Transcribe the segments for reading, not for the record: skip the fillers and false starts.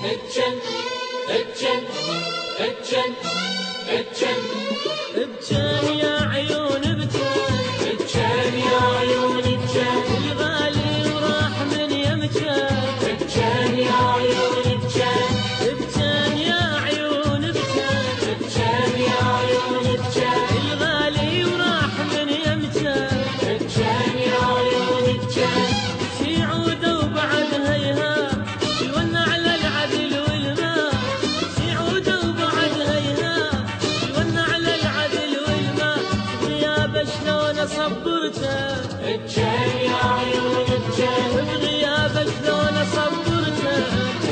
اتجن اتجن اتجن اتجن ابجان يا عيون ابجان، اتجن يا عيون اتجن، الغالي وراح من يمجان، اتجن يا عيون اتجن، ابجان يا عيون ابجان، اتجن يا عيون اتجن، الغالي وراح من يمجان، اتجن يا عيون اتجن، في عوده وبعد هيهات يولنا على العدل والماء، في عوده وبعد هيهات يولنا على العدل والماء، بغيابه شلون صبرته، اتجن يا عيون اتجن، بغيابه شلون صبرته،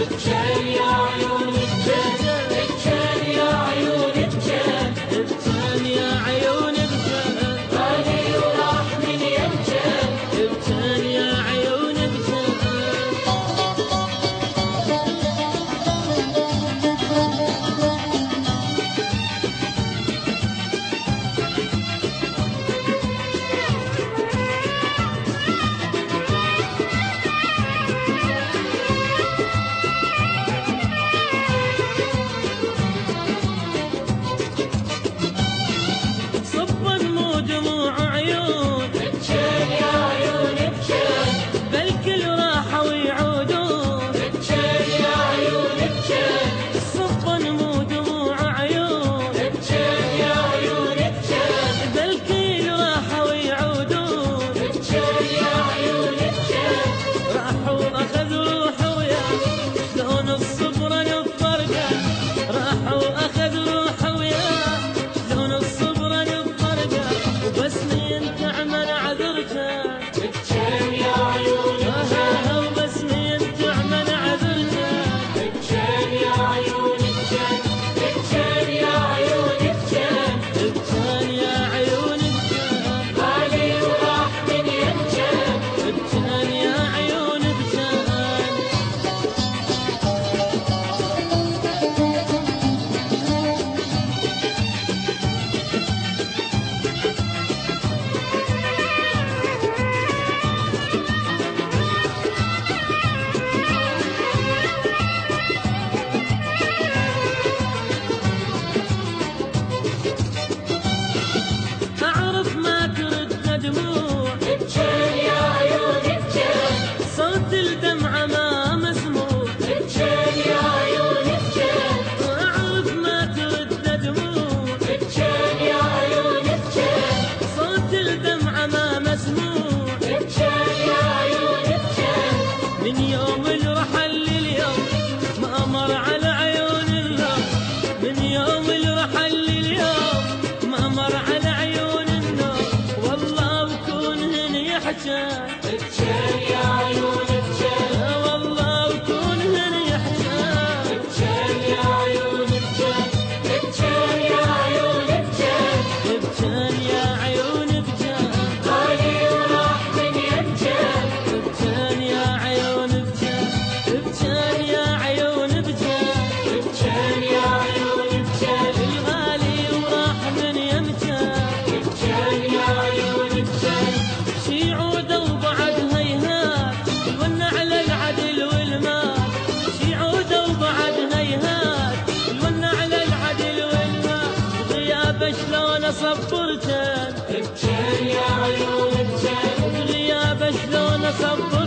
اتجن يا عيون اتجن، اتجن يا عيون اتجن، ابجان يا عيون ابجان، غالي وراح من يمجن، ابجان يا عيون ابجان. صبا مو دموع عيون، اتجن يا عيون اتجن، بالكل راحوا ويعودون، اتجن يا عيون اتجن، صبا مو دموع عيون، اتجن يا عيون اتجن، بالكل راحوا ويعودون، اتجن يا عيون اتجن، راحوا اخذوا روحه وياه شلون الصبر نفرقه، راحوا اخذوا روحه وياه شلون الصبر نفرقه، وبس من تعمل عذرته، اتجن يا عيون اتجن، وبس من تعمل عذرته، اتجن يا عيون اتجن، اتجن يا عيون اتجن، ابجان يا عيون ابجان، غالي وراح من يمجن، ابجان يا عيون ابجان. أعرف ما تردنا دموع، اتجن يا عيون اتجن، صوت الدمعة ما مسموع، اتجن يا عيون اتجن، أعرف ما تردنا دموع، اتجن يا عيون اتجن، صوت الدمعة ما مسموع، اتجن يا عيون اتجن، من يوم الرحل لليوم ما مر على عيون النوم، من يوم الرحل لليوم ما مر على عيون النوم، والله وكونهن يحجى، اتجن يا عيون اتجن، والله وكونهن يحجى، اتجن يا عيون اتجن، اتجن يا عيون اتجن، ابجان يا عيون ابجان، غالي وراح من يمجن، ابجان يا عيون ابجان، ابجان يا عيون ابجان، اتجن يا عيون اتجن، الغالي وراح من يمجان، اتجن يا عيون اتجن، في عوده وبعد هيهات يولنا على العدل والمال، في عوده وبعد هيهات يولنا على العدل والمال، بغيابه شلون صبرته، اتجن يا عيون اتجن، بغيابه شلون صبرته.